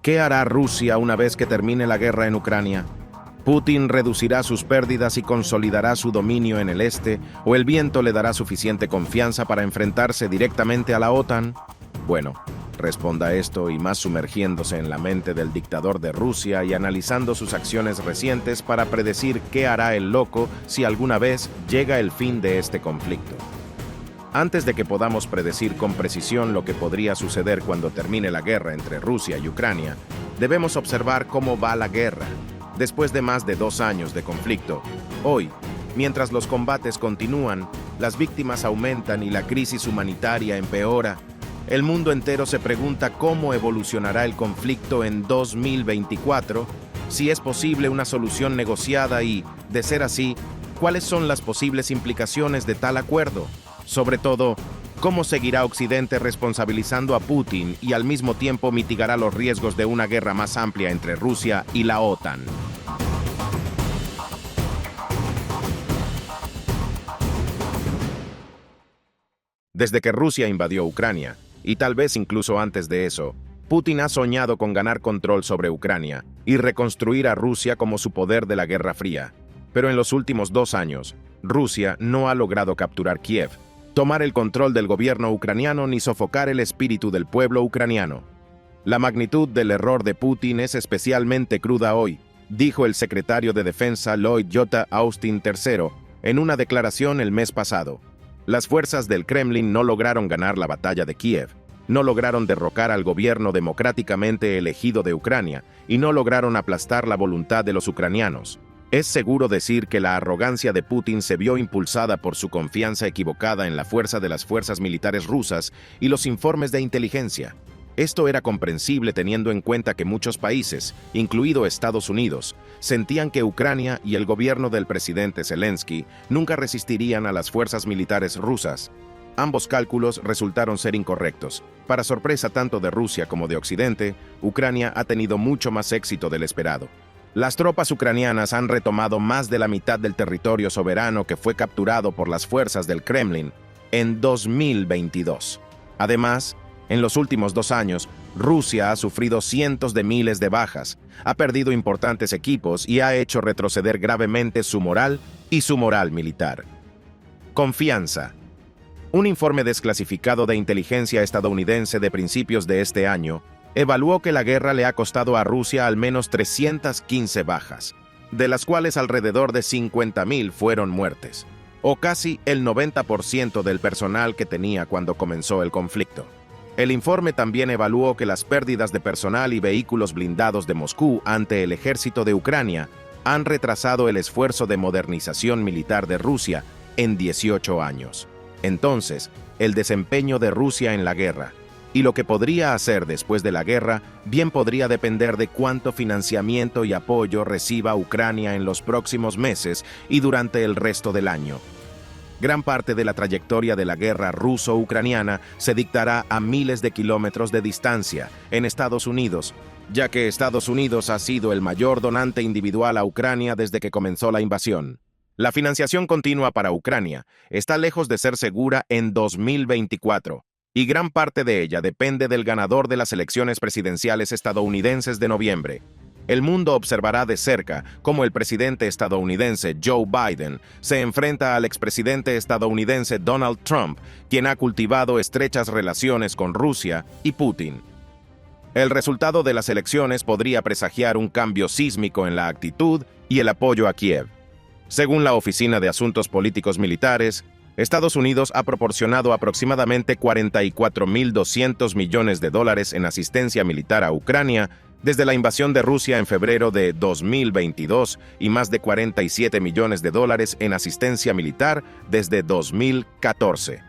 ¿Qué hará Rusia una vez que termine la guerra en Ucrania? ¿Putin reducirá sus pérdidas y consolidará su dominio en el este, o el viento le dará suficiente confianza para enfrentarse directamente a la OTAN? Bueno, responda esto y más sumergiéndose en la mente del dictador de Rusia y analizando sus acciones recientes para predecir qué hará el loco si alguna vez llega el fin de este conflicto. Antes de que podamos predecir con precisión lo que podría suceder cuando termine la guerra entre Rusia y Ucrania, debemos observar cómo va la guerra. Después de más de 2 años de conflicto, hoy, mientras los combates continúan, las víctimas aumentan y la crisis humanitaria empeora, el mundo entero se pregunta cómo evolucionará el conflicto en 2024, si es posible una solución negociada y, de ser así, cuáles son las posibles implicaciones de tal acuerdo. Sobre todo, ¿cómo seguirá Occidente responsabilizando a Putin y al mismo tiempo mitigará los riesgos de una guerra más amplia entre Rusia y la OTAN? Desde que Rusia invadió Ucrania, y tal vez incluso antes de eso, Putin ha soñado con ganar control sobre Ucrania y reconstruir a Rusia como su poder de la Guerra Fría. Pero en los últimos 2 años, Rusia no ha logrado capturar Kiev, tomar el control del gobierno ucraniano ni sofocar el espíritu del pueblo ucraniano. La magnitud del error de Putin es especialmente cruda hoy, dijo el secretario de Defensa Lloyd J. Austin III en una declaración el mes pasado. Las fuerzas del Kremlin no lograron ganar la batalla de Kiev, no lograron derrocar al gobierno democráticamente elegido de Ucrania y no lograron aplastar la voluntad de los ucranianos. Es seguro decir que la arrogancia de Putin se vio impulsada por su confianza equivocada en la fuerza de las fuerzas militares rusas y los informes de inteligencia. Esto era comprensible teniendo en cuenta que muchos países, incluido Estados Unidos, sentían que Ucrania y el gobierno del presidente Zelensky nunca resistirían a las fuerzas militares rusas. Ambos cálculos resultaron ser incorrectos. Para sorpresa tanto de Rusia como de Occidente, Ucrania ha tenido mucho más éxito del esperado. Las tropas ucranianas han retomado más de la mitad del territorio soberano que fue capturado por las fuerzas del Kremlin en 2022. Además, en los últimos 2 años, Rusia ha sufrido cientos de miles de bajas, ha perdido importantes equipos y ha hecho retroceder gravemente su moral y su moral militar. Confianza. Un informe desclasificado de inteligencia estadounidense de principios de este año evaluó que la guerra le ha costado a Rusia al menos 315 bajas, de las cuales alrededor de 50.000 fueron muertes, o casi el 90% del personal que tenía cuando comenzó el conflicto. El informe también evaluó que las pérdidas de personal y vehículos blindados de Moscú ante el ejército de Ucrania han retrasado el esfuerzo de modernización militar de Rusia en 18 años. Entonces, el desempeño de Rusia en la guerra y lo que podría hacer después de la guerra bien podría depender de cuánto financiamiento y apoyo reciba Ucrania en los próximos meses y durante el resto del año. Gran parte de la trayectoria de la guerra ruso-ucraniana se dictará a miles de kilómetros de distancia en Estados Unidos, ya que Estados Unidos ha sido el mayor donante individual a Ucrania desde que comenzó la invasión. La financiación continua para Ucrania está lejos de ser segura en 2024, y gran parte de ella depende del ganador de las elecciones presidenciales estadounidenses de noviembre. El mundo observará de cerca cómo el presidente estadounidense Joe Biden se enfrenta al expresidente estadounidense Donald Trump, quien ha cultivado estrechas relaciones con Rusia y Putin. El resultado de las elecciones podría presagiar un cambio sísmico en la actitud y el apoyo a Kiev. Según la Oficina de Asuntos Políticos Militares, Estados Unidos ha proporcionado aproximadamente $44.200 millones en asistencia militar a Ucrania desde la invasión de Rusia en febrero de 2022 y más de $47 millones en asistencia militar desde 2014.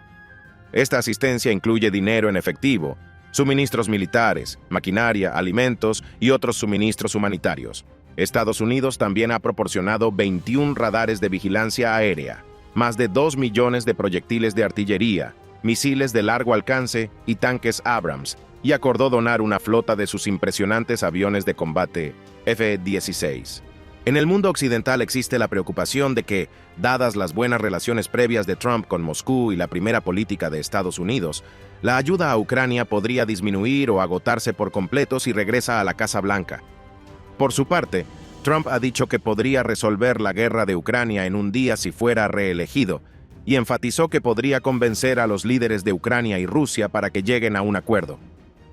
Esta asistencia incluye dinero en efectivo, suministros militares, maquinaria, alimentos y otros suministros humanitarios. Estados Unidos también ha proporcionado 21 radares de vigilancia aérea, más de 2 millones de proyectiles de artillería, misiles de largo alcance y tanques Abrams, y acordó donar una flota de sus impresionantes aviones de combate F-16. En el mundo occidental existe la preocupación de que, dadas las buenas relaciones previas de Trump con Moscú y la primera política de Estados Unidos, la ayuda a Ucrania podría disminuir o agotarse por completo si regresa a la Casa Blanca. Por su parte, Trump ha dicho que podría resolver la guerra de Ucrania en un día si fuera reelegido, y enfatizó que podría convencer a los líderes de Ucrania y Rusia para que lleguen a un acuerdo.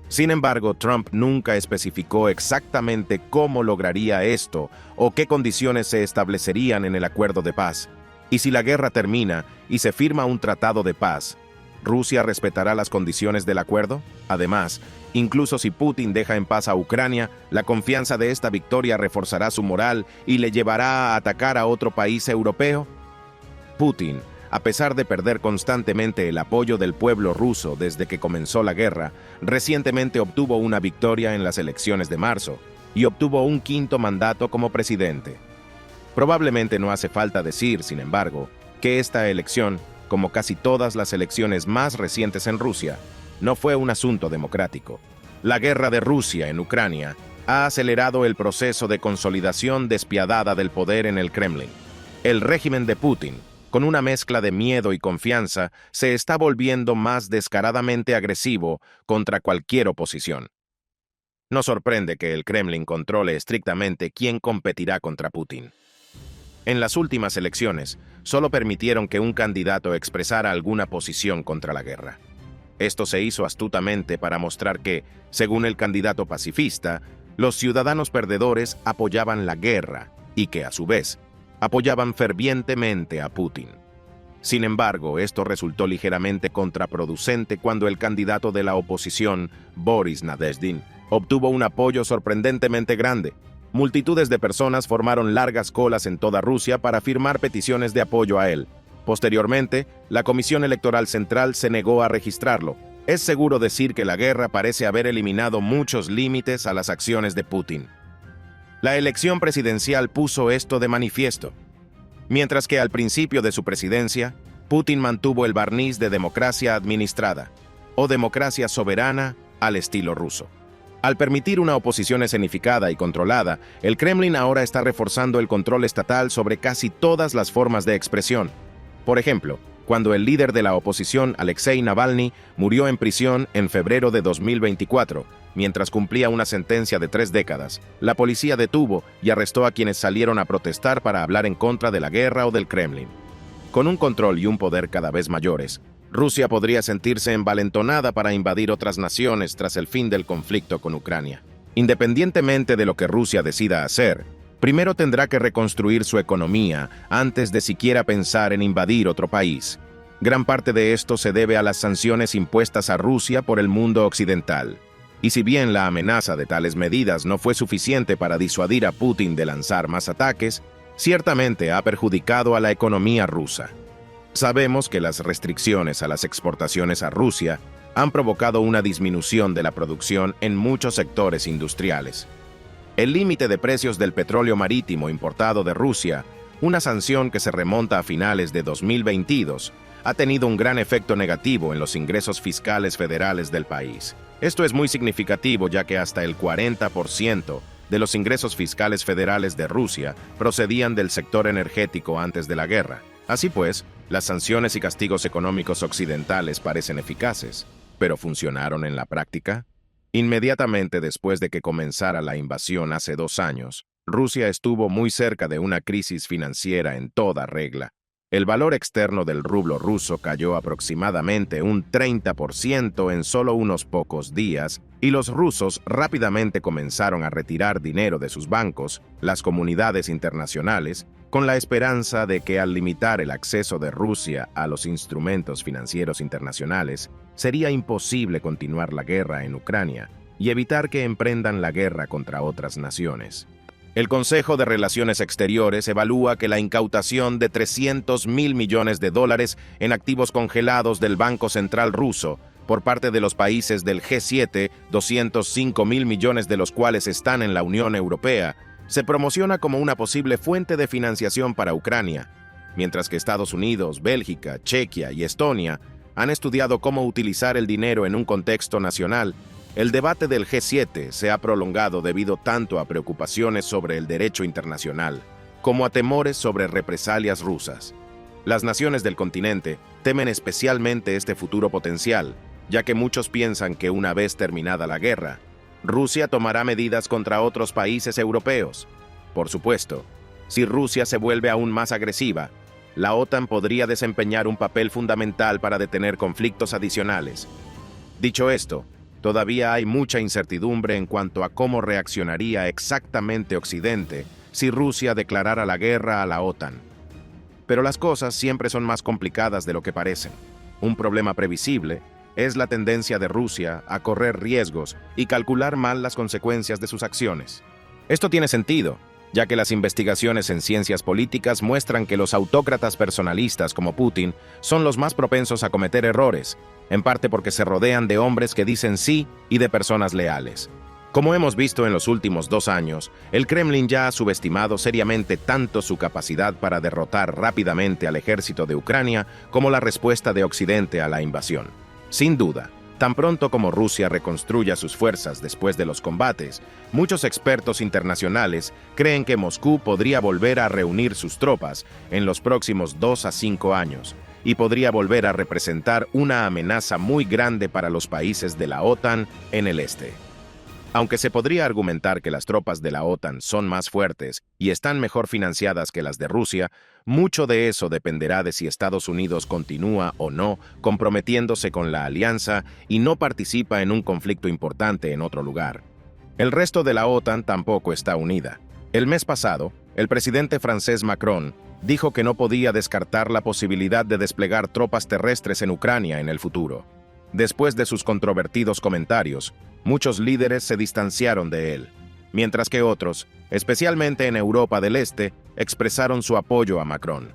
Sin embargo, Trump nunca especificó exactamente cómo lograría esto o qué condiciones se establecerían en el acuerdo de paz. Y si la guerra termina y se firma un tratado de paz, ¿Rusia respetará las condiciones del acuerdo? Además, incluso si Putin deja en paz a Ucrania, la confianza de esta victoria reforzará su moral y le llevará a atacar a otro país europeo. Putin, a pesar de perder constantemente el apoyo del pueblo ruso desde que comenzó la guerra, recientemente obtuvo una victoria en las elecciones de marzo y obtuvo un quinto mandato como presidente. Probablemente no hace falta decir, sin embargo, que esta elección, como casi todas las elecciones más recientes en Rusia, no fue un asunto democrático. La guerra de Rusia en Ucrania ha acelerado el proceso de consolidación despiadada del poder en el Kremlin. El régimen de Putin, con una mezcla de miedo y confianza, se está volviendo más descaradamente agresivo contra cualquier oposición. No sorprende que el Kremlin controle estrictamente quién competirá contra Putin. En las últimas elecciones, solo permitieron que un candidato expresara alguna posición contra la guerra. Esto se hizo astutamente para mostrar que, según el candidato pacifista, los ciudadanos perdedores apoyaban la guerra y que, a su vez, apoyaban fervientemente a Putin. Sin embargo, esto resultó ligeramente contraproducente cuando el candidato de la oposición, Boris Nadezhdin, obtuvo un apoyo sorprendentemente grande. Multitudes de personas formaron largas colas en toda Rusia para firmar peticiones de apoyo a él. Posteriormente, la Comisión Electoral Central se negó a registrarlo. Es seguro decir que la guerra parece haber eliminado muchos límites a las acciones de Putin. La elección presidencial puso esto de manifiesto. Mientras que al principio de su presidencia, Putin mantuvo el barniz de democracia administrada, o democracia soberana al estilo ruso. Al permitir una oposición escenificada y controlada, el Kremlin ahora está reforzando el control estatal sobre casi todas las formas de expresión. Por ejemplo, cuando el líder de la oposición, Alexei Navalny, murió en prisión en febrero de 2024, mientras cumplía una sentencia de 3 décadas, la policía detuvo y arrestó a quienes salieron a protestar para hablar en contra de la guerra o del Kremlin. Con un control y un poder cada vez mayores, Rusia podría sentirse envalentonada para invadir otras naciones tras el fin del conflicto con Ucrania. Independientemente de lo que Rusia decida hacer, primero tendrá que reconstruir su economía antes de siquiera pensar en invadir otro país. Gran parte de esto se debe a las sanciones impuestas a Rusia por el mundo occidental. Y si bien la amenaza de tales medidas no fue suficiente para disuadir a Putin de lanzar más ataques, ciertamente ha perjudicado a la economía rusa. Sabemos que las restricciones a las exportaciones a Rusia han provocado una disminución de la producción en muchos sectores industriales. El límite de precios del petróleo marítimo importado de Rusia, una sanción que se remonta a finales de 2022, ha tenido un gran efecto negativo en los ingresos fiscales federales del país. Esto es muy significativo ya que hasta el 40% de los ingresos fiscales federales de Rusia procedían del sector energético antes de la guerra. Así pues, las sanciones y castigos económicos occidentales parecen eficaces, pero ¿funcionaron en la práctica? Inmediatamente después de que comenzara la invasión hace 2 años, Rusia estuvo muy cerca de una crisis financiera en toda regla. El valor externo del rublo ruso cayó aproximadamente un 30% en solo unos pocos días, y los rusos rápidamente comenzaron a retirar dinero de sus bancos, las comunidades internacionales, con la esperanza de que al limitar el acceso de Rusia a los instrumentos financieros internacionales, sería imposible continuar la guerra en Ucrania y evitar que emprendan la guerra contra otras naciones. El Consejo de Relaciones Exteriores evalúa que la incautación de $300.000 millones en activos congelados del Banco Central ruso por parte de los países del G7, $205.000 millones de los cuales están en la Unión Europea, se promociona como una posible fuente de financiación para Ucrania, mientras que Estados Unidos, Bélgica, Chequia y Estonia han estudiado cómo utilizar el dinero en un contexto nacional. El debate del G7 se ha prolongado debido tanto a preocupaciones sobre el derecho internacional como a temores sobre represalias rusas. Las naciones del continente temen especialmente este futuro potencial, ya que muchos piensan que una vez terminada la guerra, Rusia tomará medidas contra otros países europeos. Por supuesto, si Rusia se vuelve aún más agresiva, la OTAN podría desempeñar un papel fundamental para detener conflictos adicionales. Dicho esto, todavía hay mucha incertidumbre en cuanto a cómo reaccionaría exactamente Occidente si Rusia declarara la guerra a la OTAN. Pero las cosas siempre son más complicadas de lo que parecen. Un problema previsible es la tendencia de Rusia a correr riesgos y calcular mal las consecuencias de sus acciones. Esto tiene sentido, ya que las investigaciones en ciencias políticas muestran que los autócratas personalistas como Putin son los más propensos a cometer errores, en parte porque se rodean de hombres que dicen sí y de personas leales. Como hemos visto en los últimos 2 años, el Kremlin ya ha subestimado seriamente tanto su capacidad para derrotar rápidamente al ejército de Ucrania como la respuesta de Occidente a la invasión. Sin duda, tan pronto como Rusia reconstruya sus fuerzas después de los combates, muchos expertos internacionales creen que Moscú podría volver a reunir sus tropas en los próximos 2 a 5 años y podría volver a representar una amenaza muy grande para los países de la OTAN en el este. Aunque se podría argumentar que las tropas de la OTAN son más fuertes y están mejor financiadas que las de Rusia, mucho de eso dependerá de si Estados Unidos continúa o no comprometiéndose con la alianza y no participa en un conflicto importante en otro lugar. El resto de la OTAN tampoco está unida. El mes pasado, el presidente francés Macron dijo que no podía descartar la posibilidad de desplegar tropas terrestres en Ucrania en el futuro. Después de sus controvertidos comentarios, muchos líderes se distanciaron de él, mientras que otros, especialmente en Europa del Este, expresaron su apoyo a Macron.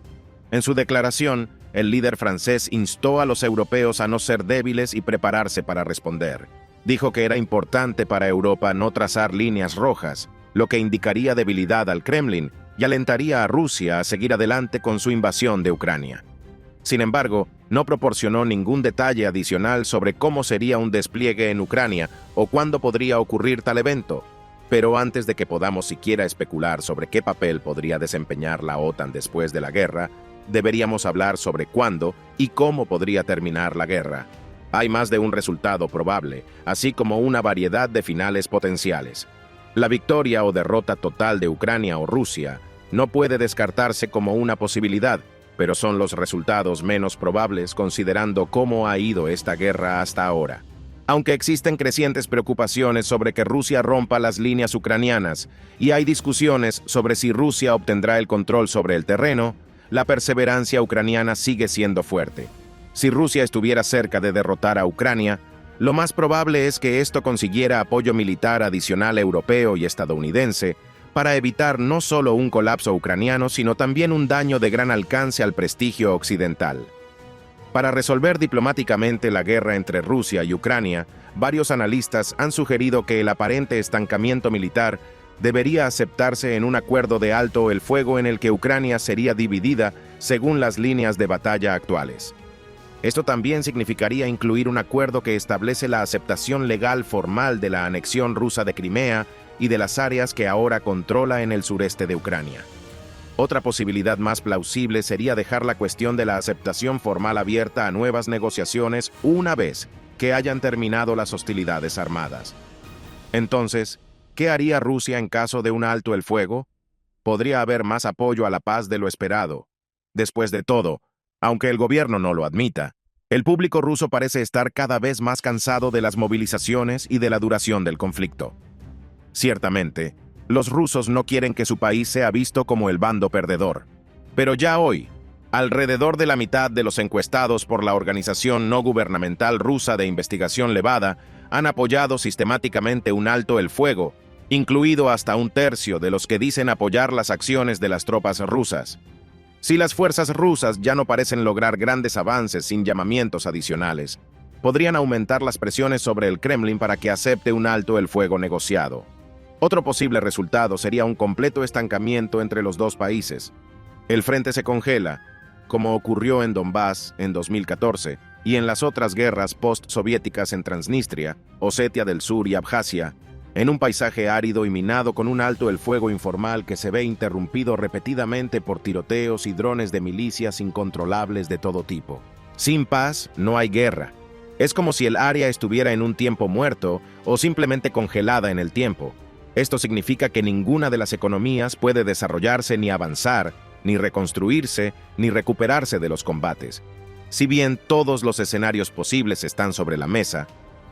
En su declaración, el líder francés instó a los europeos a no ser débiles y prepararse para responder. Dijo que era importante para Europa no trazar líneas rojas, lo que indicaría debilidad al Kremlin y alentaría a Rusia a seguir adelante con su invasión de Ucrania. Sin embargo, no proporcionó ningún detalle adicional sobre cómo sería un despliegue en Ucrania o cuándo podría ocurrir tal evento. Pero antes de que podamos siquiera especular sobre qué papel podría desempeñar la OTAN después de la guerra, deberíamos hablar sobre cuándo y cómo podría terminar la guerra. Hay más de un resultado probable, así como una variedad de finales potenciales. La victoria o derrota total de Ucrania o Rusia no puede descartarse como una posibilidad, pero son los resultados menos probables considerando cómo ha ido esta guerra hasta ahora. Aunque existen crecientes preocupaciones sobre que Rusia rompa las líneas ucranianas y hay discusiones sobre si Rusia obtendrá el control sobre el terreno, la perseverancia ucraniana sigue siendo fuerte. Si Rusia estuviera cerca de derrotar a Ucrania, lo más probable es que esto consiguiera apoyo militar adicional europeo y estadounidense, para evitar no solo un colapso ucraniano, sino también un daño de gran alcance al prestigio occidental. Para resolver diplomáticamente la guerra entre Rusia y Ucrania, varios analistas han sugerido que el aparente estancamiento militar debería aceptarse en un acuerdo de alto el fuego en el que Ucrania sería dividida según las líneas de batalla actuales. Esto también significaría incluir un acuerdo que establece la aceptación legal formal de la anexión rusa de Crimea y de las áreas que ahora controla en el sureste de Ucrania. Otra posibilidad más plausible sería dejar la cuestión de la aceptación formal abierta a nuevas negociaciones una vez que hayan terminado las hostilidades armadas. Entonces, ¿qué haría Rusia en caso de un alto el fuego? Podría haber más apoyo a la paz de lo esperado. Después de todo, aunque el gobierno no lo admita, el público ruso parece estar cada vez más cansado de las movilizaciones y de la duración del conflicto. Ciertamente, los rusos no quieren que su país sea visto como el bando perdedor. Pero ya hoy, alrededor de la mitad de los encuestados por la organización no gubernamental rusa de investigación Levada han apoyado sistemáticamente un alto el fuego, incluido hasta 1/3 de los que dicen apoyar las acciones de las tropas rusas. Si las fuerzas rusas ya no parecen lograr grandes avances sin llamamientos adicionales, podrían aumentar las presiones sobre el Kremlin para que acepte un alto el fuego negociado. Otro posible resultado sería un completo estancamiento entre los dos países. El frente se congela, como ocurrió en Donbass en 2014, y en las otras guerras post-soviéticas en Transnistria, Osetia del Sur y Abjasia, en un paisaje árido y minado con un alto el fuego informal que se ve interrumpido repetidamente por tiroteos y drones de milicias incontrolables de todo tipo. Sin paz, no hay guerra. Es como si el área estuviera en un tiempo muerto o simplemente congelada en el tiempo. Esto significa que ninguna de las economías puede desarrollarse ni avanzar, ni reconstruirse, ni recuperarse de los combates. Si bien todos los escenarios posibles están sobre la mesa,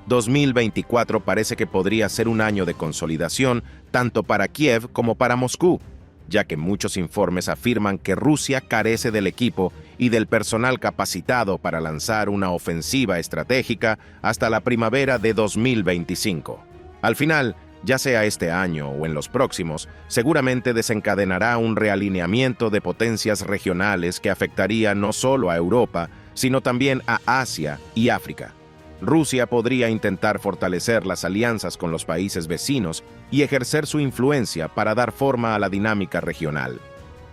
2024 parece que podría ser un año de consolidación tanto para Kiev como para Moscú, ya que muchos informes afirman que Rusia carece del equipo y del personal capacitado para lanzar una ofensiva estratégica hasta la primavera de 2025. Al final, ya sea este año o en los próximos, seguramente desencadenará un realineamiento de potencias regionales que afectaría no solo a Europa, sino también a Asia y África. Rusia podría intentar fortalecer las alianzas con los países vecinos y ejercer su influencia para dar forma a la dinámica regional.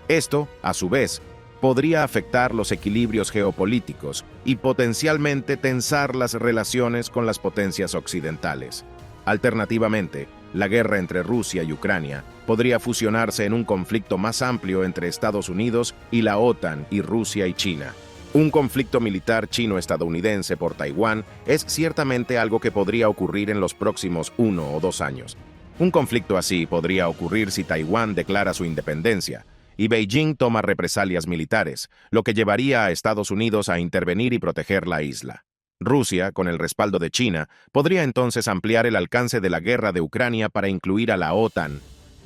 Esto, a su vez, podría afectar los equilibrios geopolíticos y potencialmente tensar las relaciones con las potencias occidentales. Alternativamente, la guerra entre Rusia y Ucrania podría fusionarse en un conflicto más amplio entre Estados Unidos y la OTAN y Rusia y China. Un conflicto militar chino-estadounidense por Taiwán es ciertamente algo que podría ocurrir en los próximos 1 o 2 años. Un conflicto así podría ocurrir si Taiwán declara su independencia y Beijing toma represalias militares, lo que llevaría a Estados Unidos a intervenir y proteger la isla. Rusia, con el respaldo de China, podría entonces ampliar el alcance de la guerra de Ucrania para incluir a la OTAN,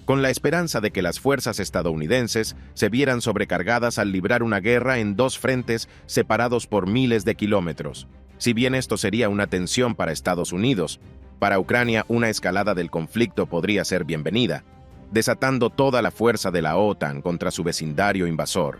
con la esperanza de que las fuerzas estadounidenses se vieran sobrecargadas al librar una guerra en 2 frentes separados por miles de kilómetros. Si bien esto sería una tensión para Estados Unidos, para Ucrania una escalada del conflicto podría ser bienvenida, desatando toda la fuerza de la OTAN contra su vecindario invasor.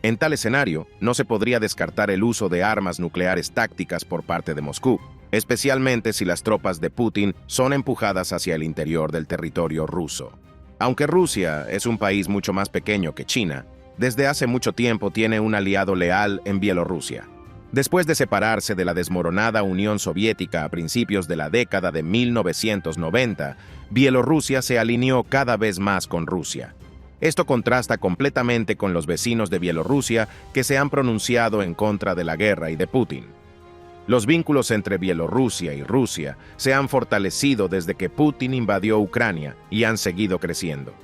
En tal escenario, no se podría descartar el uso de armas nucleares tácticas por parte de Moscú, especialmente si las tropas de Putin son empujadas hacia el interior del territorio ruso. Aunque Rusia es un país mucho más pequeño que China, desde hace mucho tiempo tiene un aliado leal en Bielorrusia. Después de separarse de la desmoronada Unión Soviética a principios de la década de 1990, Bielorrusia se alineó cada vez más con Rusia. Esto contrasta completamente con los vecinos de Bielorrusia que se han pronunciado en contra de la guerra y de Putin. Los vínculos entre Bielorrusia y Rusia se han fortalecido desde que Putin invadió Ucrania y han seguido creciendo.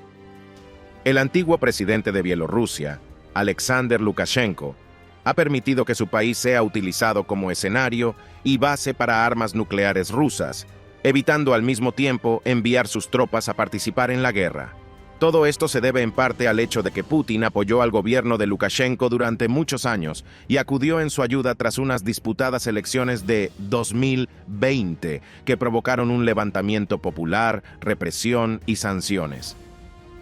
El antiguo presidente de Bielorrusia, Alexander Lukashenko, ha permitido que su país sea utilizado como escenario y base para armas nucleares rusas, evitando al mismo tiempo enviar sus tropas a participar en la guerra. Todo esto se debe en parte al hecho de que Putin apoyó al gobierno de Lukashenko durante muchos años y acudió en su ayuda tras unas disputadas elecciones de 2020 que provocaron un levantamiento popular, represión y sanciones.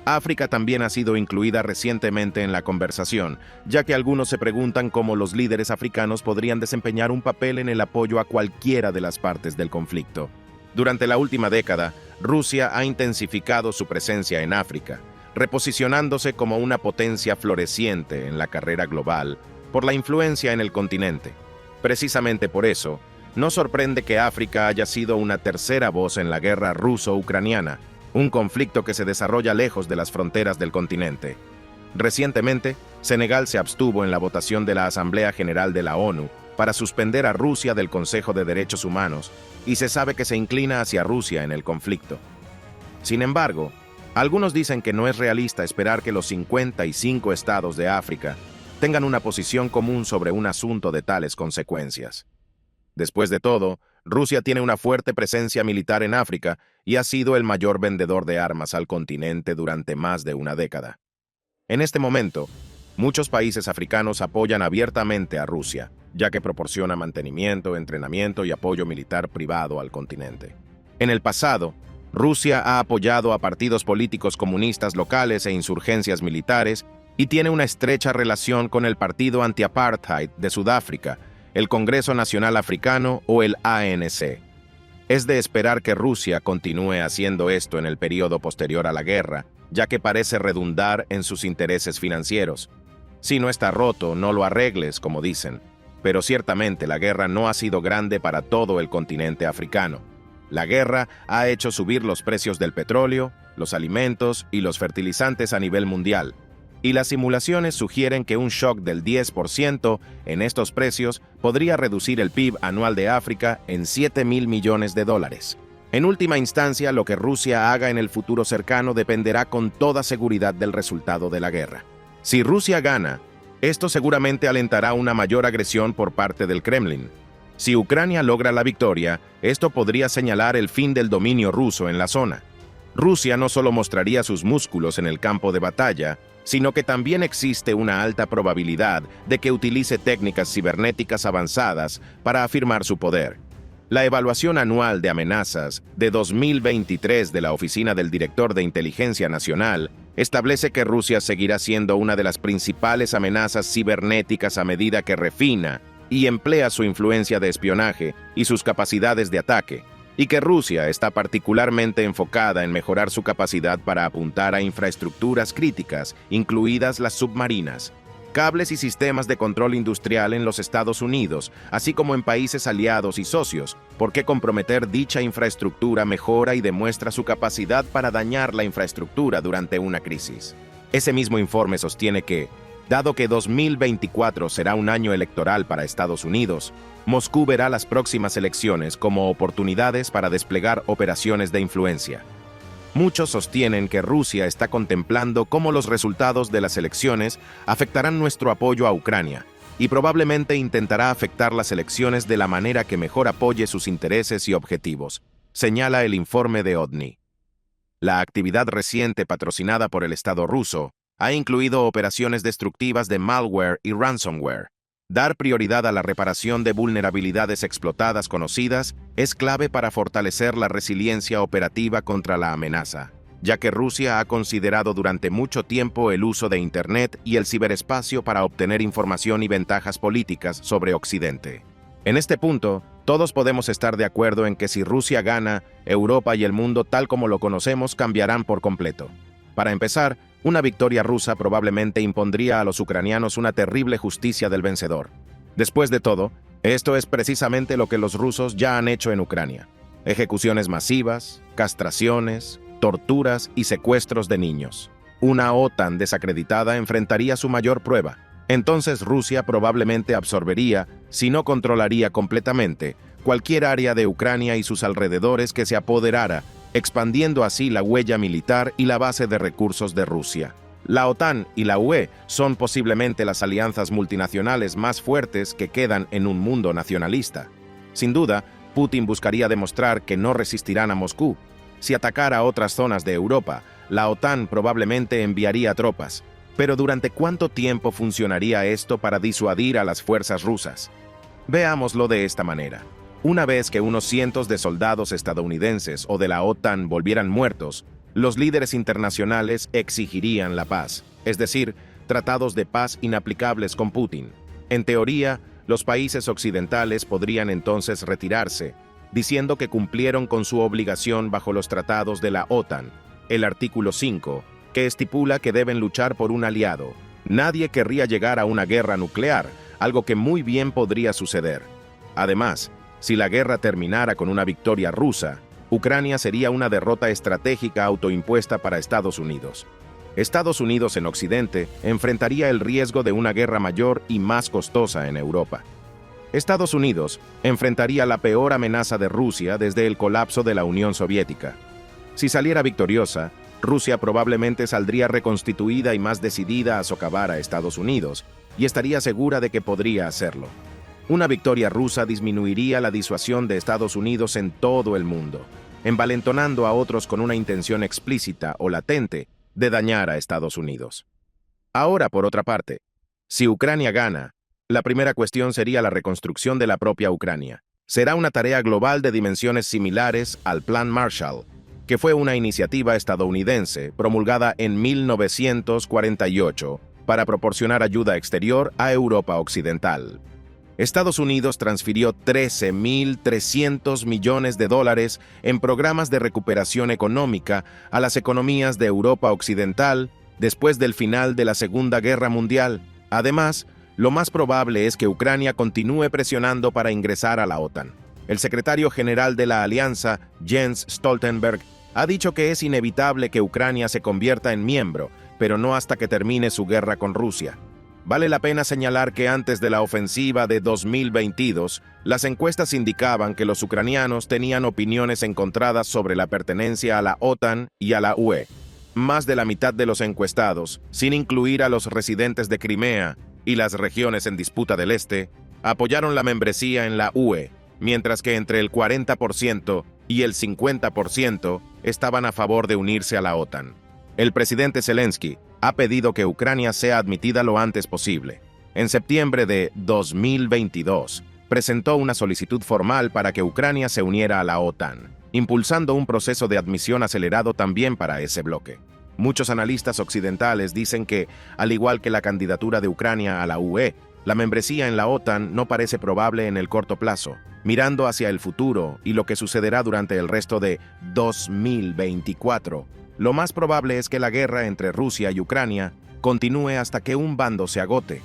África también ha sido incluida recientemente en la conversación, ya que algunos se preguntan cómo los líderes africanos podrían desempeñar un papel en el apoyo a cualquiera de las partes del conflicto. Durante la última década, Rusia ha intensificado su presencia en África, reposicionándose como una potencia floreciente en la carrera global por la influencia en el continente. Precisamente por eso, no sorprende que África haya sido una tercera voz en la guerra ruso-ucraniana, un conflicto que se desarrolla lejos de las fronteras del continente. Recientemente, Senegal se abstuvo en la votación de la Asamblea General de la ONU para suspender a Rusia del Consejo de Derechos Humanos, y se sabe que se inclina hacia Rusia en el conflicto. Sin embargo, algunos dicen que no es realista esperar que los 55 estados de África tengan una posición común sobre un asunto de tales consecuencias. Después de todo, Rusia tiene una fuerte presencia militar en África y ha sido el mayor vendedor de armas al continente durante más de una década. En este momento, muchos países africanos apoyan abiertamente a Rusia, ya que proporciona mantenimiento, entrenamiento y apoyo militar privado al continente. En el pasado, Rusia ha apoyado a partidos políticos comunistas locales e insurgencias militares y tiene una estrecha relación con el Partido Anti-Apartheid de Sudáfrica, el Congreso Nacional Africano o el ANC. Es de esperar que Rusia continúe haciendo esto en el periodo posterior a la guerra, ya que parece redundar en sus intereses financieros. Si no está roto, no lo arregles, como dicen. Pero ciertamente la guerra no ha sido grande para todo el continente africano. La guerra ha hecho subir los precios del petróleo, los alimentos y los fertilizantes a nivel mundial, y las simulaciones sugieren que un shock del 10% en estos precios podría reducir el PIB anual de África en 7.000 millones de dólares. En última instancia, lo que Rusia haga en el futuro cercano dependerá con toda seguridad del resultado de la guerra. Si Rusia gana, esto seguramente alentará una mayor agresión por parte del Kremlin. Si Ucrania logra la victoria, esto podría señalar el fin del dominio ruso en la zona. Rusia no solo mostraría sus músculos en el campo de batalla, sino que también existe una alta probabilidad de que utilice técnicas cibernéticas avanzadas para afirmar su poder. La evaluación anual de amenazas de 2023 de la Oficina del Director de Inteligencia Nacional establece que Rusia seguirá siendo una de las principales amenazas cibernéticas a medida que refina y emplea su influencia de espionaje y sus capacidades de ataque, y que Rusia está particularmente enfocada en mejorar su capacidad para apuntar a infraestructuras críticas, incluidas las submarinas, cables y sistemas de control industrial en los Estados Unidos, así como en países aliados y socios, porque comprometer dicha infraestructura mejora y demuestra su capacidad para dañar la infraestructura durante una crisis. Ese mismo informe sostiene que, dado que 2024 será un año electoral para Estados Unidos, Moscú verá las próximas elecciones como oportunidades para desplegar operaciones de influencia. Muchos sostienen que Rusia está contemplando cómo los resultados de las elecciones afectarán nuestro apoyo a Ucrania, y probablemente intentará afectar las elecciones de la manera que mejor apoye sus intereses y objetivos, señala el informe de OVNI. La actividad reciente patrocinada por el Estado ruso ha incluido operaciones destructivas de malware y ransomware. Dar prioridad a la reparación de vulnerabilidades explotadas conocidas es clave para fortalecer la resiliencia operativa contra la amenaza, ya que Rusia ha considerado durante mucho tiempo el uso de Internet y el ciberespacio para obtener información y ventajas políticas sobre Occidente. En este punto, todos podemos estar de acuerdo en que si Rusia gana, Europa y el mundo tal como lo conocemos cambiarán por completo. Para empezar, una victoria rusa probablemente impondría a los ucranianos una terrible justicia del vencedor. Después de todo, esto es precisamente lo que los rusos ya han hecho en Ucrania: ejecuciones masivas, castraciones, torturas y secuestros de niños. Una OTAN desacreditada enfrentaría su mayor prueba. Entonces Rusia probablemente absorbería, si no controlaría completamente, cualquier área de Ucrania y sus alrededores que se apoderara, expandiendo así la huella militar y la base de recursos de Rusia. La OTAN y la UE son posiblemente las alianzas multinacionales más fuertes que quedan en un mundo nacionalista. Sin duda, Putin buscaría demostrar que no resistirán a Moscú. Si atacara otras zonas de Europa, la OTAN probablemente enviaría tropas. Pero ¿durante cuánto tiempo funcionaría esto para disuadir a las fuerzas rusas? Veámoslo de esta manera. Una vez que unos cientos de soldados estadounidenses o de la OTAN volvieran muertos, los líderes internacionales exigirían la paz, es decir, tratados de paz inaplicables con Putin. En teoría, los países occidentales podrían entonces retirarse, diciendo que cumplieron con su obligación bajo los tratados de la OTAN, el artículo 5, que estipula que deben luchar por un aliado. Nadie querría llegar a una guerra nuclear, algo que muy bien podría suceder. Además, si la guerra terminara con una victoria rusa, Ucrania sería una derrota estratégica autoimpuesta para Estados Unidos. Estados Unidos en Occidente enfrentaría el riesgo de una guerra mayor y más costosa en Europa. Estados Unidos enfrentaría la peor amenaza de Rusia desde el colapso de la Unión Soviética. Si saliera victoriosa, Rusia probablemente saldría reconstituida y más decidida a socavar a Estados Unidos, y estaría segura de que podría hacerlo. Una victoria rusa disminuiría la disuasión de Estados Unidos en todo el mundo, envalentonando a otros con una intención explícita o latente de dañar a Estados Unidos. Ahora, por otra parte, si Ucrania gana, la primera cuestión sería la reconstrucción de la propia Ucrania. Será una tarea global de dimensiones similares al Plan Marshall, que fue una iniciativa estadounidense promulgada en 1948 para proporcionar ayuda exterior a Europa Occidental. Estados Unidos transfirió $13.300 millones en programas de recuperación económica a las economías de Europa Occidental después del final de la Segunda Guerra Mundial. Además, lo más probable es que Ucrania continúe presionando para ingresar a la OTAN. El secretario general de la alianza, Jens Stoltenberg, ha dicho que es inevitable que Ucrania se convierta en miembro, pero no hasta que termine su guerra con Rusia. Vale la pena señalar que antes de la ofensiva de 2022, las encuestas indicaban que los ucranianos tenían opiniones encontradas sobre la pertenencia a la OTAN y a la UE. Más de la mitad de los encuestados, sin incluir a los residentes de Crimea y las regiones en disputa del este, apoyaron la membresía en la UE, mientras que entre el 40% y el 50% estaban a favor de unirse a la OTAN. El presidente Zelensky ha pedido que Ucrania sea admitida lo antes posible. En septiembre de 2022, presentó una solicitud formal para que Ucrania se uniera a la OTAN, impulsando un proceso de admisión acelerado también para ese bloque. Muchos analistas occidentales dicen que, al igual que la candidatura de Ucrania a la UE, la membresía en la OTAN no parece probable en el corto plazo. Mirando hacia el futuro y lo que sucederá durante el resto de 2024, lo más probable es que la guerra entre Rusia y Ucrania continúe hasta que un bando se agote.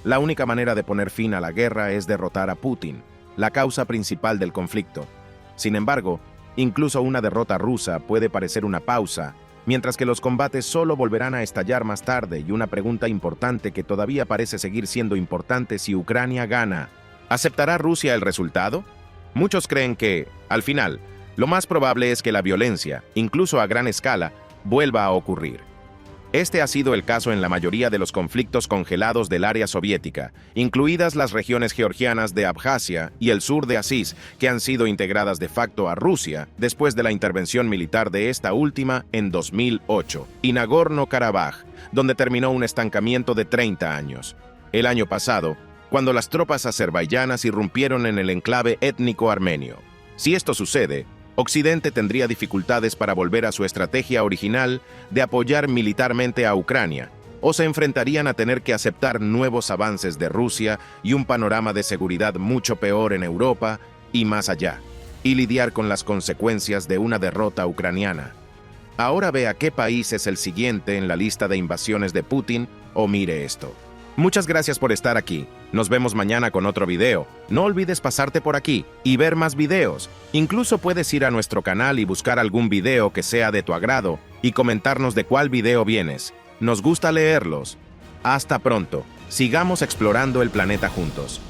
La única manera de poner fin a la guerra es derrotar a Putin, la causa principal del conflicto. Sin embargo, incluso una derrota rusa puede parecer una pausa, mientras que los combates solo volverán a estallar más tarde, y una pregunta importante que todavía parece seguir siendo importante: si Ucrania gana, ¿aceptará Rusia el resultado? Muchos creen que, al final, lo más probable es que la violencia, incluso a gran escala, vuelva a ocurrir. Este ha sido el caso en la mayoría de los conflictos congelados del área soviética, incluidas las regiones georgianas de Abjasia y el sur de Aziz, que han sido integradas de facto a Rusia después de la intervención militar de esta última en 2008, y Nagorno-Karabaj, donde terminó un estancamiento de 30 años. El año pasado, cuando las tropas azerbaiyanas irrumpieron en el enclave étnico armenio. Si esto sucede, Occidente tendría dificultades para volver a su estrategia original de apoyar militarmente a Ucrania, o se enfrentarían a tener que aceptar nuevos avances de Rusia y un panorama de seguridad mucho peor en Europa y más allá, y lidiar con las consecuencias de una derrota ucraniana. Ahora vea qué país es el siguiente en la lista de invasiones de Putin, o mire esto. Muchas gracias por estar aquí. Nos vemos mañana con otro video. No olvides pasarte por aquí y ver más videos. Incluso puedes ir a nuestro canal y buscar algún video que sea de tu agrado y comentarnos de cuál video vienes. Nos gusta leerlos. Hasta pronto. Sigamos explorando el planeta juntos.